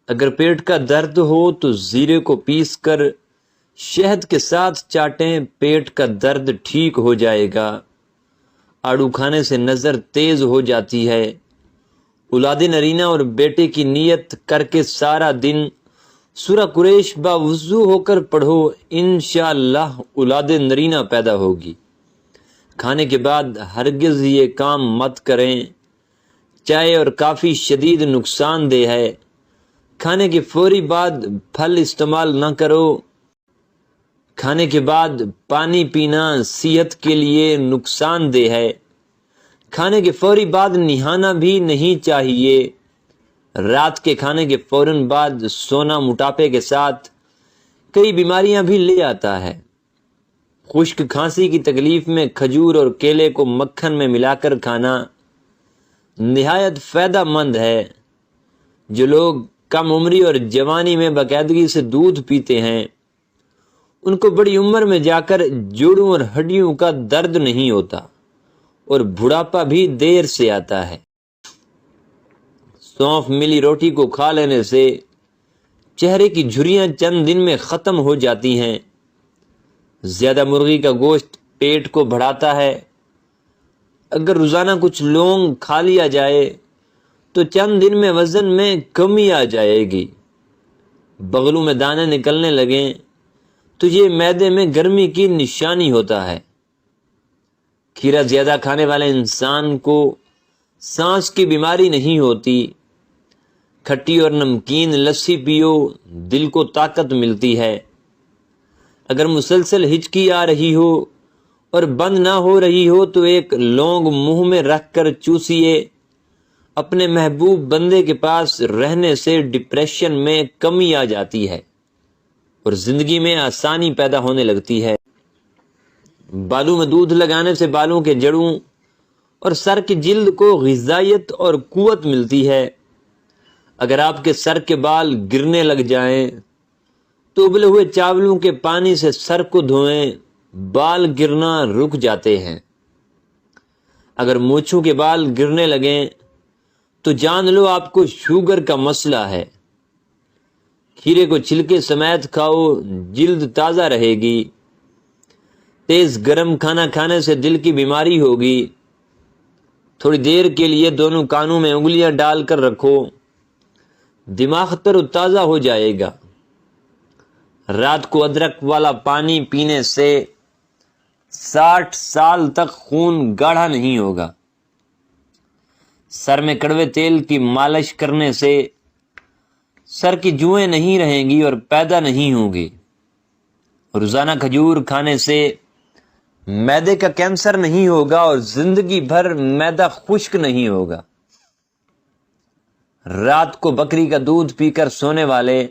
اگر پیٹ کا درد ہو تو زیرے کو پیس کر شہد کے ساتھ چاٹیں، پیٹ کا درد ٹھیک ہو جائے گا۔ آڑو کھانے سے نظر تیز ہو جاتی ہے۔ اولاد نرینہ اور بیٹے کی نیت کر کے سارا دن سورہ قریش باوضو ہو کر پڑھو، انشاءاللہ اولاد نرینہ پیدا ہوگی۔ کھانے کے بعد ہرگز یہ کام مت کریں۔ چائے اور کافی شدید نقصان دہ ہے۔ کھانے کے فوری بعد پھل استعمال نہ کرو۔ کھانے کے بعد پانی پینا صحت کے لیے نقصان دہ ہے۔ کھانے کے فوری بعد نہانا بھی نہیں چاہیے۔ رات کے کھانے کے فوراً بعد سونا موٹاپے کے ساتھ کئی بیماریاں بھی لے آتا ہے۔ خشک کھانسی کی تکلیف میں کھجور اور کیلے کو مکھن میں ملا کر کھانا نہایت فائدہ مند ہے۔ جو لوگ کم عمری اور جوانی میں باقاعدگی سے دودھ پیتے ہیں ان کو بڑی عمر میں جا کر جوڑوں اور ہڈیوں کا درد نہیں ہوتا اور بڑھاپا بھی دیر سے آتا ہے۔ سونف ملی روٹی کو کھا لینے سے چہرے کی جھریاں چند دن میں ختم ہو جاتی ہیں۔ زیادہ مرغی کا گوشت پیٹ کو بڑھاتا ہے۔ اگر روزانہ کچھ لونگ کھا لیا جائے تو چند دن میں وزن میں کمی آ جائے گی۔ بغلوں میں دانے نکلنے لگیں تو یہ معدے میں گرمی کی نشانی ہوتا ہے۔ کھیرا زیادہ کھانے والے انسان کو سانس کی بیماری نہیں ہوتی۔ کھٹی اور نمکین لسی پیو، دل کو طاقت ملتی ہے۔ اگر مسلسل ہچکی آ رہی ہو اور بند نہ ہو رہی ہو تو ایک لونگ منہ میں رکھ کر چوسیے۔ اپنے محبوب بندے کے پاس رہنے سے ڈپریشن میں کمی آ جاتی ہے اور زندگی میں آسانی پیدا ہونے لگتی ہے۔ بالوں میں دودھ لگانے سے بالوں کے جڑوں اور سر کی جلد کو غذائیت اور قوت ملتی ہے۔ اگر آپ کے سر کے بال گرنے لگ جائیں تو ابلے ہوئے چاولوں کے پانی سے سر کو دھوئیں، بال گرنا رک جاتے ہیں۔ اگر مونچھوں کے بال گرنے لگیں تو جان لو آپ کو شوگر کا مسئلہ ہے۔ کھیرے کو چھلکے سمیت کھاؤ، جلد تازہ رہے گی۔ تیز گرم کھانا کھانے سے دل کی بیماری ہوگی۔ تھوڑی دیر کے لیے دونوں کانوں میں انگلیاں ڈال کر رکھو، دماغ تر و تازہ ہو جائے گا۔ رات کو ادرک والا پانی پینے سے 60 سال تک خون گاڑھا نہیں ہوگا۔ سر میں کڑوے تیل کی مالش کرنے سے سر کی جوئیں نہیں رہیں گی اور پیدا نہیں ہوں گی۔ روزانہ کھجور کھانے سے معدے کا کینسر نہیں ہوگا اور زندگی بھر معدہ خشک نہیں ہوگا۔ رات کو بکری کا دودھ پی کر سونے والے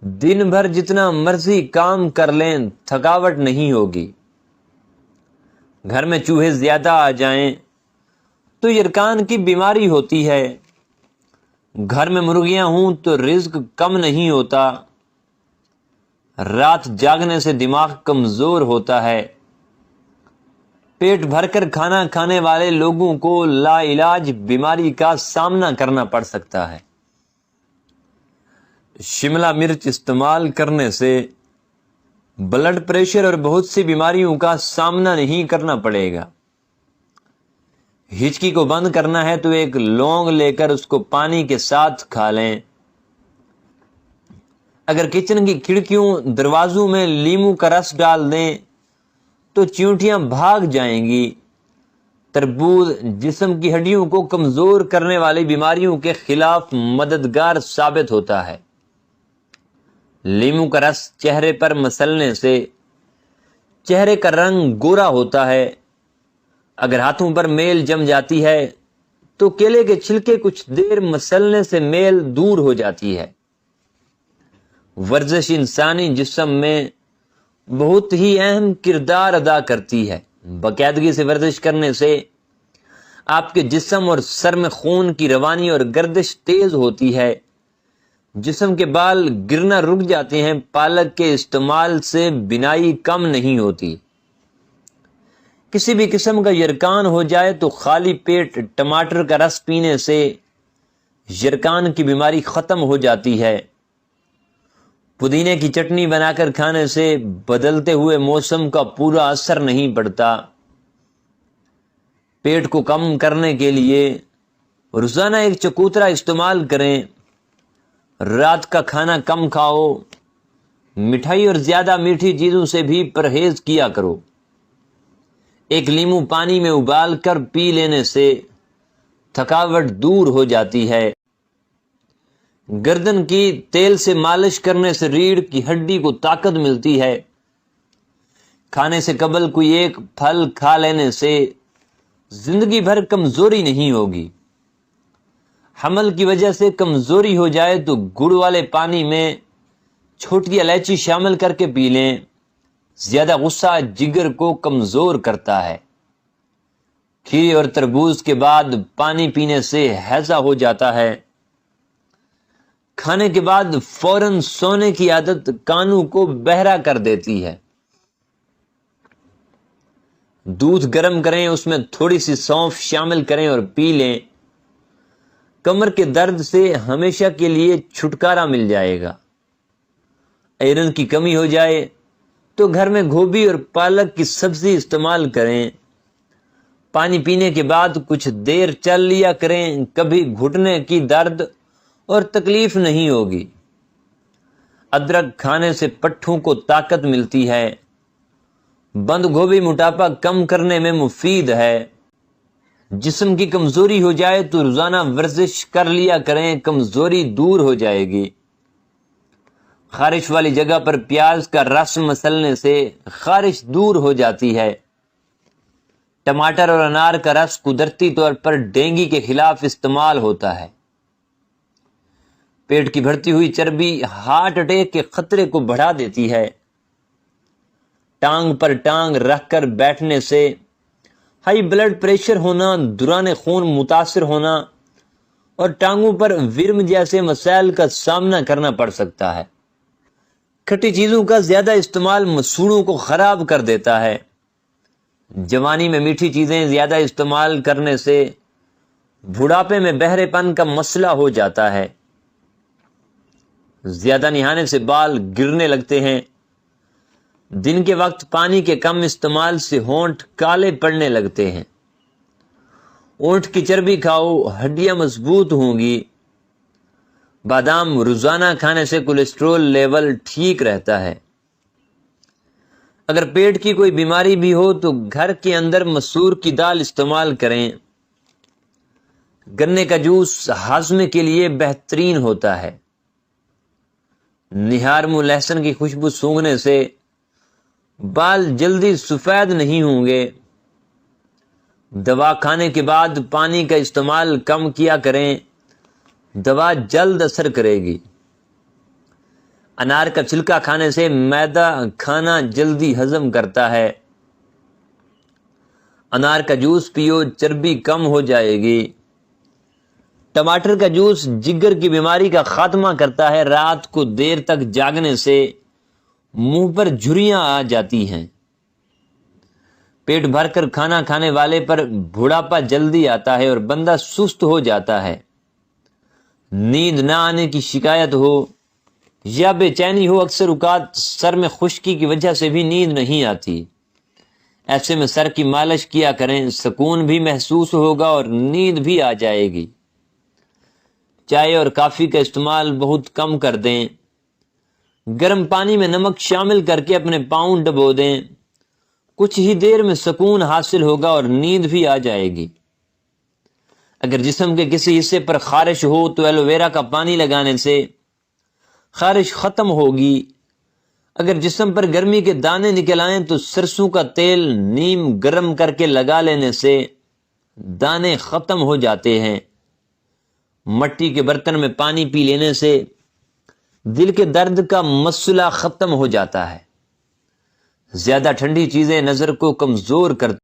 دن بھر جتنا مرضی کام کر لیں تھکاوٹ نہیں ہوگی۔ گھر میں چوہے زیادہ آ جائیں تو یرکان کی بیماری ہوتی ہے۔ گھر میں مرغیاں ہوں تو رزق کم نہیں ہوتا۔ رات جاگنے سے دماغ کمزور ہوتا ہے۔ پیٹ بھر کر کھانا کھانے والے لوگوں کو لا علاج بیماری کا سامنا کرنا پڑ سکتا ہے۔ شملہ مرچ استعمال کرنے سے بلڈ پریشر اور بہت سی بیماریوں کا سامنا نہیں کرنا پڑے گا۔ ہچکی کو بند کرنا ہے تو ایک لونگ لے کر اس کو پانی کے ساتھ کھا لیں۔ اگر کچن کی کھڑکیوں دروازوں میں لیموں کا رس ڈال دیں تو چیونٹیاں بھاگ جائیں گی۔ تربوز جسم کی ہڈیوں کو کمزور کرنے والی بیماریوں کے خلاف مددگار ثابت ہوتا ہے۔ لیموں کا رس چہرے پر مسلنے سے چہرے کا رنگ گورا ہوتا ہے۔ اگر ہاتھوں پر میل جم جاتی ہے تو کیلے کے چھلکے کچھ دیر مسلنے سے میل دور ہو جاتی ہے۔ ورزش انسانی جسم میں بہت ہی اہم کردار ادا کرتی ہے۔ باقاعدگی سے ورزش کرنے سے آپ کے جسم اور سر میں خون کی روانی اور گردش تیز ہوتی ہے۔ جسم کے بال گرنا رک جاتے ہیں۔ پالک کے استعمال سے بینائی کم نہیں ہوتی۔ کسی بھی قسم کا یرکان ہو جائے تو خالی پیٹ ٹماٹر کا رس پینے سے یرکان کی بیماری ختم ہو جاتی ہے۔ پودینے کی چٹنی بنا کر کھانے سے بدلتے ہوئے موسم کا پورا اثر نہیں پڑتا۔ پیٹ کو کم کرنے کے لیے روزانہ ایک چکوترا استعمال کریں۔ رات کا کھانا کم کھاؤ۔ مٹھائی اور زیادہ میٹھی چیزوں سے بھی پرہیز کیا کرو۔ ایک لیمو پانی میں ابال کر پی لینے سے تھکاوٹ دور ہو جاتی ہے۔ گردن کی تیل سے مالش کرنے سے ریڑھ کی ہڈی کو طاقت ملتی ہے۔ کھانے سے قبل کوئی ایک پھل کھا لینے سے زندگی بھر کمزوری نہیں ہوگی۔ حمل کی وجہ سے کمزوری ہو جائے تو گڑ والے پانی میں چھوٹی الائچی شامل کر کے پی لیں۔ زیادہ غصہ جگر کو کمزور کرتا ہے۔ کھیرے اور تربوز کے بعد پانی پینے سے ہیضہ ہو جاتا ہے۔ کھانے کے بعد فوراً سونے کی عادت کانوں کو بہرا کر دیتی ہے۔ دودھ گرم کریں، اس میں تھوڑی سی سونف شامل کریں اور پی لیں۔ کمر کے درد سے ہمیشہ کے لیے چھٹکارا مل جائے گا۔ آئرن کی کمی ہو جائے تو گھر میں گوبھی اور پالک کی سبزی استعمال کریں۔ پانی پینے کے بعد کچھ دیر چل لیا کریں، کبھی گھٹنے کی درد اور تکلیف نہیں ہوگی۔ ادرک کھانے سے پٹھوں کو طاقت ملتی ہے۔ بند گوبھی موٹاپا کم کرنے میں مفید ہے۔ جسم کی کمزوری ہو جائے تو روزانہ ورزش کر لیا کریں، کمزوری دور ہو جائے گی۔ خارش والی جگہ پر پیاز کا رس مسلنے سے خارش دور ہو جاتی ہے۔ ٹماٹر اور انار کا رس قدرتی طور پر ڈینگی کے خلاف استعمال ہوتا ہے۔ پیٹ کی بڑھتی ہوئی چربی ہارٹ اٹیک کے خطرے کو بڑھا دیتی ہے۔ ٹانگ پر ٹانگ رکھ کر بیٹھنے سے ہائی بلڈ پریشر ہونا، دوران خون متاثر ہونا اور ٹانگوں پر ورم جیسے مسائل کا سامنا کرنا پڑ سکتا ہے۔ کھٹی چیزوں کا زیادہ استعمال مسوڑوں کو خراب کر دیتا ہے۔ جوانی میں میٹھی چیزیں زیادہ استعمال کرنے سے بڑھاپے میں بہرے پن کا مسئلہ ہو جاتا ہے۔ زیادہ نہانے سے بال گرنے لگتے ہیں۔ دن کے وقت پانی کے کم استعمال سے ہونٹ کالے پڑنے لگتے ہیں۔ اونٹ کی چربی کھاؤ، ہڈیاں مضبوط ہوں گی۔ بادام روزانہ کھانے سے کولیسٹرول لیول ٹھیک رہتا ہے۔ اگر پیٹ کی کوئی بیماری بھی ہو تو گھر کے اندر مسور کی دال استعمال کریں۔ گنے کا جوس ہاضمے کے لیے بہترین ہوتا ہے۔ نہار منہ لہسن کی خوشبو سونگھنے سے بال جلدی سفید نہیں ہوں گے۔ دوا کھانے کے بعد پانی کا استعمال کم کیا کریں، دوا جلد اثر کرے گی۔ انار کا چھلکا کھانے سے معدہ کھانا جلدی ہضم کرتا ہے۔ انار کا جوس پیو، چربی کم ہو جائے گی۔ ٹماٹر کا جوس جگر کی بیماری کا خاتمہ کرتا ہے۔ رات کو دیر تک جاگنے سے منہ پر جھریاں آ جاتی ہیں۔ پیٹ بھر کر کھانا کھانے والے پر بڑھاپا جلدی آتا ہے اور بندہ سست ہو جاتا ہے۔ نیند نہ آنے کی شکایت ہو یا بے چینی ہو، اکثر اوقات سر میں خشکی کی وجہ سے بھی نیند نہیں آتی۔ ایسے میں سر کی مالش کیا کریں، سکون بھی محسوس ہوگا اور نیند بھی آ جائے گی۔ چائے اور کافی کا استعمال بہت کم کر دیں۔ گرم پانی میں نمک شامل کر کے اپنے پاؤں ڈبو دیں۔ کچھ ہی دیر میں سکون حاصل ہوگا اور نیند بھی آ جائے گی۔ اگر جسم کے کسی حصے پر خارش ہو تو ایلو ویرا کا پانی لگانے سے خارش ختم ہوگی۔ اگر جسم پر گرمی کے دانے نکل آئیں تو سرسوں کا تیل نیم گرم کر کے لگا لینے سے دانے ختم ہو جاتے ہیں۔ مٹی کے برتن میں پانی پی لینے سے دل کے درد کا مسئلہ ختم ہو جاتا ہے۔ زیادہ ٹھنڈی چیزیں نظر کو کمزور کرتی